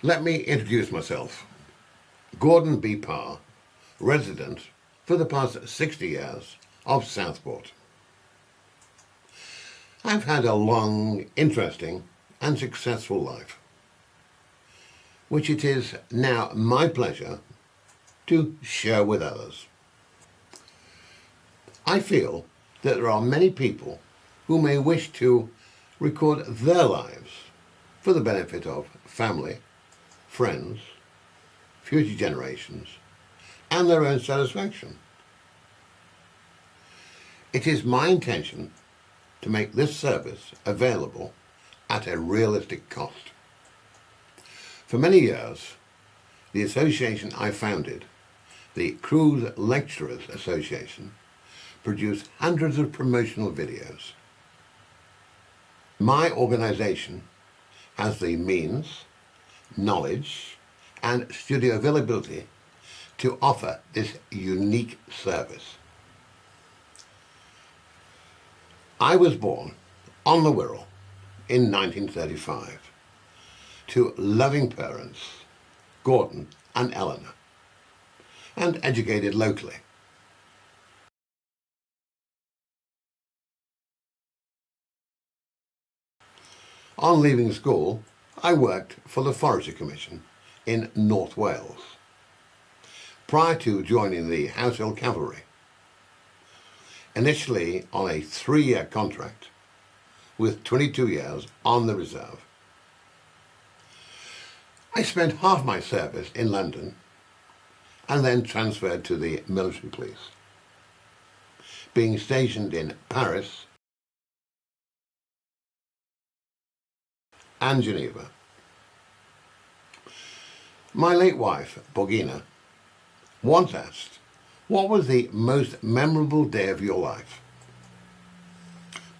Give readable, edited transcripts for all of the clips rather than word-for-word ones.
Let me introduce myself. Gordon B. Parr, resident for the past 60 years of Southport. I've had a long, interesting and successful life, which it is now my pleasure to share with others. I feel that there are many people who may wish to record their lives for the benefit of family, friends, future generations, and their own satisfaction. It is my intention to make this service available at a realistic cost. For many years, the association I founded, the Cruise Lecturers Association, produced hundreds of promotional videos. My organisation has the means, knowledge and studio availability to offer this unique service. I was born on the Wirral in 1935 to loving parents, Gordon and Eleanor, and educated locally. On leaving school, I worked for the Forestry Commission in North Wales, prior to joining the Household Cavalry, initially on a 3-year contract with 22 years on the reserve. I spent half my service in London and then transferred to the military police, being stationed in Paris and Geneva. My late wife, Borgina, once asked, "What was the most memorable day of your life?"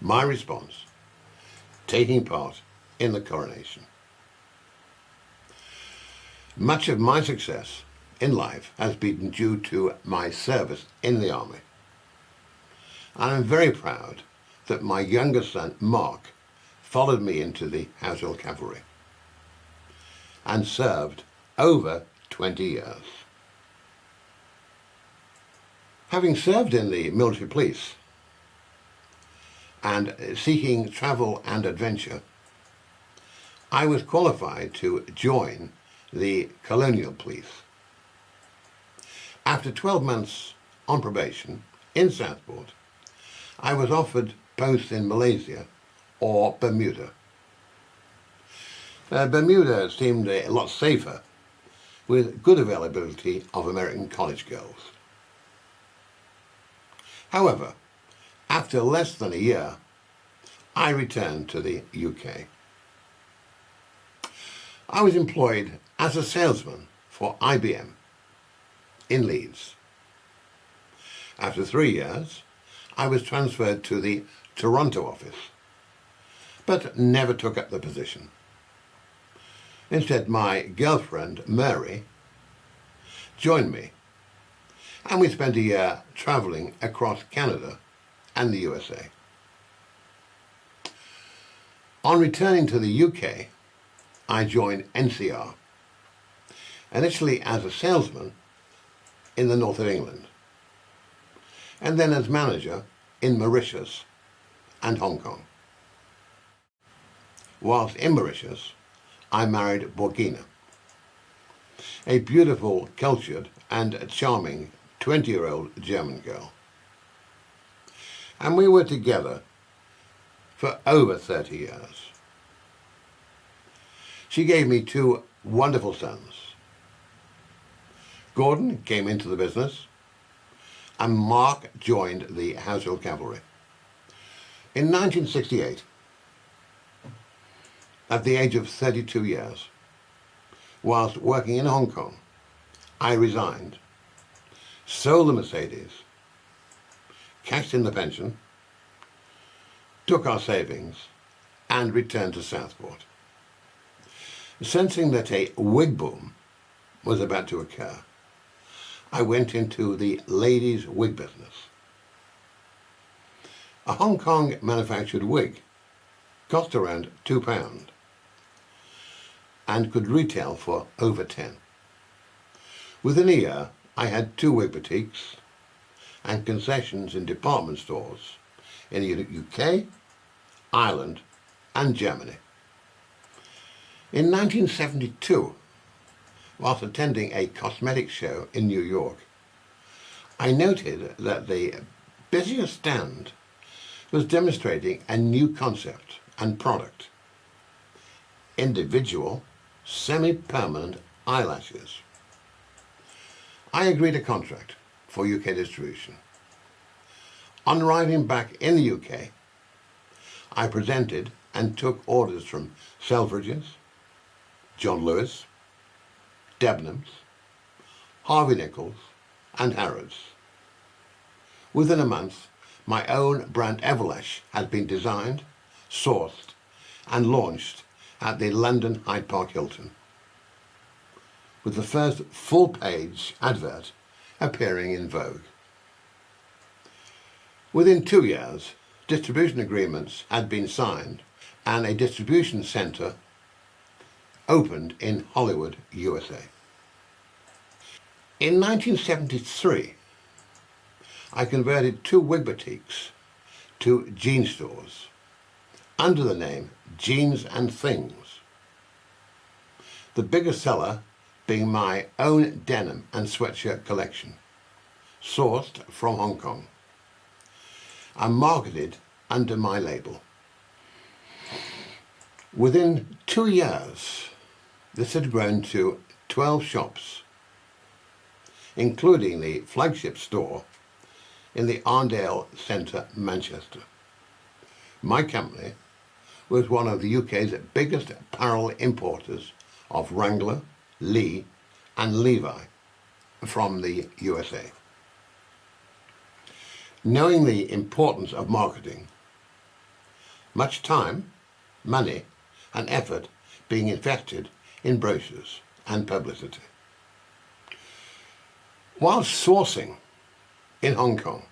My response, taking part in the coronation. Much of my success in life has been due to my service in the army. And I'm very proud that my younger son, Mark, followed me into the Household Cavalry and served over 20 years. Having served in the military police and seeking travel and adventure, I was qualified to join the colonial police. After 12 months on probation in Southport, I was offered posts in Malaysia or Bermuda. Bermuda seemed a lot safer, with good availability of American college girls. However, after less than a year, I returned to the UK. I was employed as a salesman for IBM in Leeds. After 3 years, I was transferred to the Toronto office, but never took up the position. Instead, my girlfriend, Mary, joined me, and we spent a year travelling across Canada and the USA. On returning to the UK, I joined NCR, initially as a salesman in the north of England, and then as manager in Mauritius and Hong Kong. Whilst in Mauritius, I married Borgina, a beautiful, cultured and charming 20-year-old German girl. And we were together for over 30 years. She gave me 2 wonderful sons. Gordon came into the business, and Mark joined the Household Cavalry. In 1968, at the age of 32 years, whilst working in Hong Kong, I resigned, sold the Mercedes, cashed in the pension, took our savings, and returned to Southport. Sensing that a wig boom was about to occur, I went into the ladies' wig business. A Hong Kong manufactured wig cost around £2. and could retail for over 10. Within a year, I had 2 wig boutiques and concessions in department stores in the UK, Ireland and Germany. In 1972, whilst attending a cosmetics show in New York, I noted that the busiest stand was demonstrating a new concept and product: individual, semi-permanent eyelashes. I agreed a contract for UK distribution. On arriving back in the UK, I presented and took orders from Selfridges, John Lewis, Debenhams, Harvey Nichols and Harrods. Within a month, my own brand Everlash had been designed, sourced and launched at the London Hyde Park Hilton, with the first full-page advert appearing in Vogue. Within 2 years, distribution agreements had been signed and a distribution centre opened in Hollywood, USA. In 1973, I converted 2 wig boutiques to jean stores under the name Jeans and Things, the biggest seller being my own denim and sweatshirt collection, sourced from Hong Kong and marketed under my label. Within 2 years, this had grown to 12 shops, including the flagship store in the Arndale Centre, Manchester. My company was one of the UK's biggest apparel importers of Wrangler, Lee and Levi from the USA. Knowing the importance of marketing, much time, money and effort being invested in brochures and publicity. While sourcing in Hong Kong,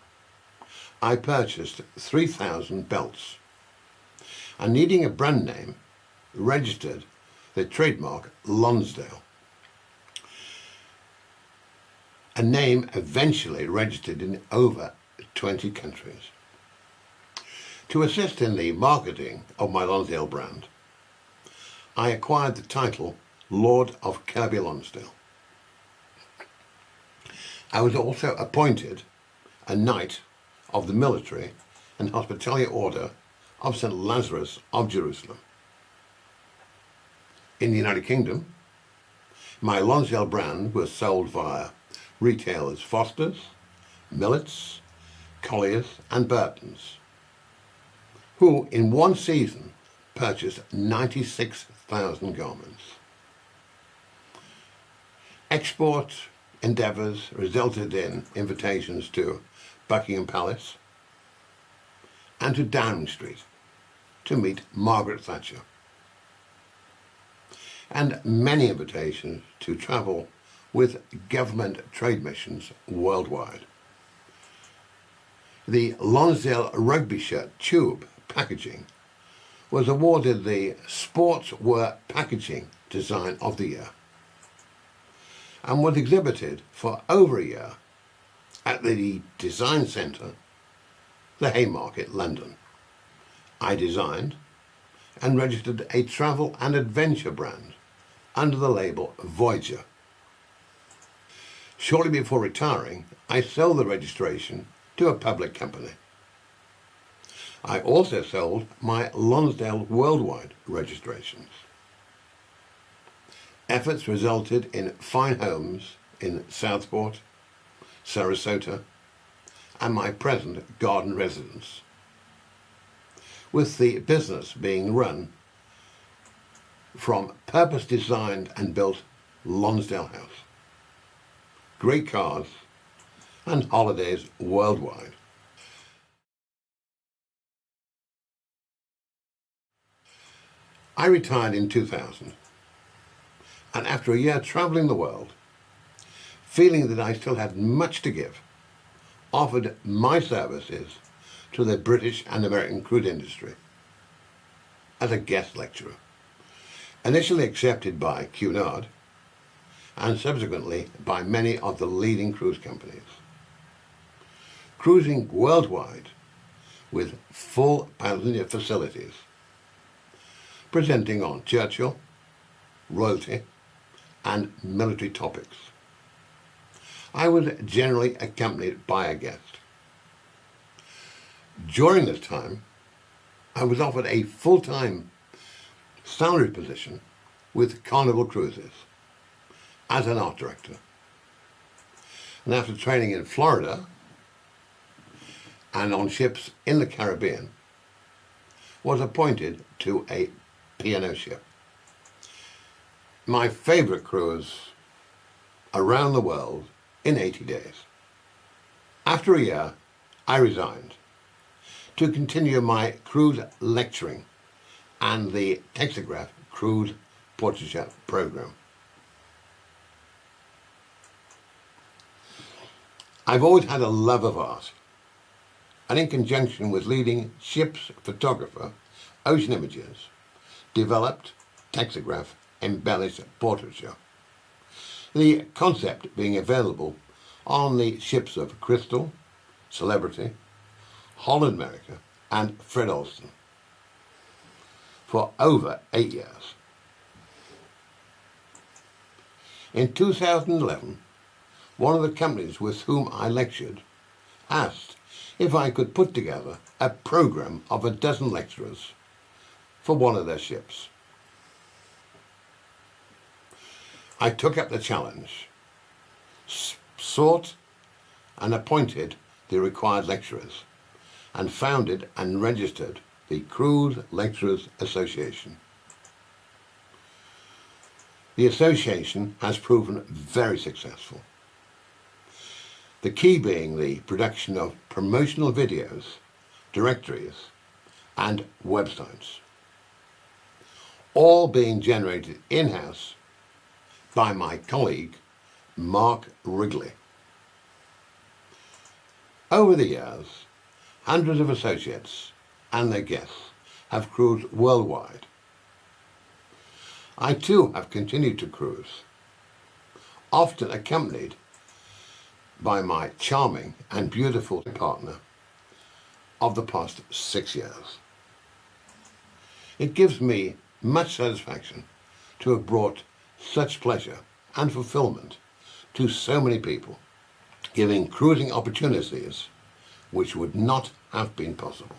I purchased 3,000 belts and, needing a brand name, registered the trademark Lonsdale, a name eventually registered in over 20 countries. To assist in the marketing of my Lonsdale brand, I acquired the title Lord of Kirby Lonsdale. I was also appointed a Knight of the Military and Hospitality Order of St. Lazarus of Jerusalem. In the United Kingdom, my Lonsdale brand was sold via retailers Foster's, Millet's, Collier's and Burton's, who in one season purchased 96,000 garments. Export endeavours resulted in invitations to Buckingham Palace and to Downing Street to meet Margaret Thatcher, and many invitations to travel with government trade missions worldwide. The Lonsdale rugby shirt tube packaging was awarded the Sportswear Packaging Design of the Year and was exhibited for over a year at the Design Centre, the Haymarket, London. I designed and registered a travel and adventure brand under the label Voyager. Shortly before retiring, I sold the registration to a public company. I also sold my Lonsdale Worldwide registrations. Efforts resulted in fine homes in Southport, Sarasota, and my present garden residence, with the business being run from purpose-designed and built Lonsdale House, great cars, and holidays worldwide. I retired in 2000, and after a year travelling the world, feeling that I still had much to give, offered my services to the British and American cruise industry as a guest lecturer, Initially accepted by Cunard and subsequently by many of the leading cruise companies. Cruising worldwide with full passenger facilities, presenting on Churchill, royalty and military topics. I was generally accompanied by a guest. During this time, I was offered a full-time salary position with Carnival Cruises as an art director. And after training in Florida and on ships in the Caribbean, was appointed to a P&O ship. My favourite cruise around the world in 80 days. After a year, I resigned to continue my cruise lecturing and the Textograph Cruise Portraiture program. I've always had a love of art, and in conjunction with leading ship's photographer, Ocean Images, developed Textograph embellished portraiture. The concept being available on the ships of Crystal, Celebrity, Holland America and Fred Olsen for over 8 years. In 2011, one of the companies with whom I lectured asked if I could put together a program of a dozen lecturers for one of their ships. I took up the challenge, sought and appointed the required lecturers, and founded and registered the Cruise Lecturers Association. The association has proven very successful. The key being the production of promotional videos, directories and websites, all being generated in-house by my colleague Mark Wrigley. Over the years, hundreds of associates and their guests have cruised worldwide. I too have continued to cruise, often accompanied by my charming and beautiful partner of the past 6 years. It gives me much satisfaction to have brought such pleasure and fulfillment to so many people, giving cruising opportunities which would not have been possible.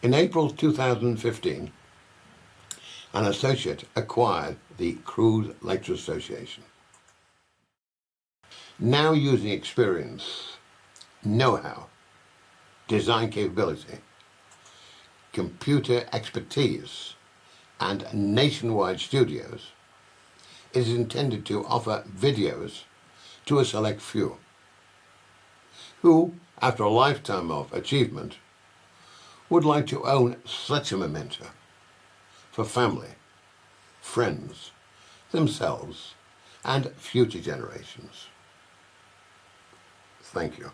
In April 2015, an associate acquired the Cruise Lecturers Association. Now using experience, know-how, design capability, computer expertise, and nationwide studios, it is intended to offer videos to a select few who, after a lifetime of achievement, would like to own such a memento for family, friends, themselves, and future generations. Thank you.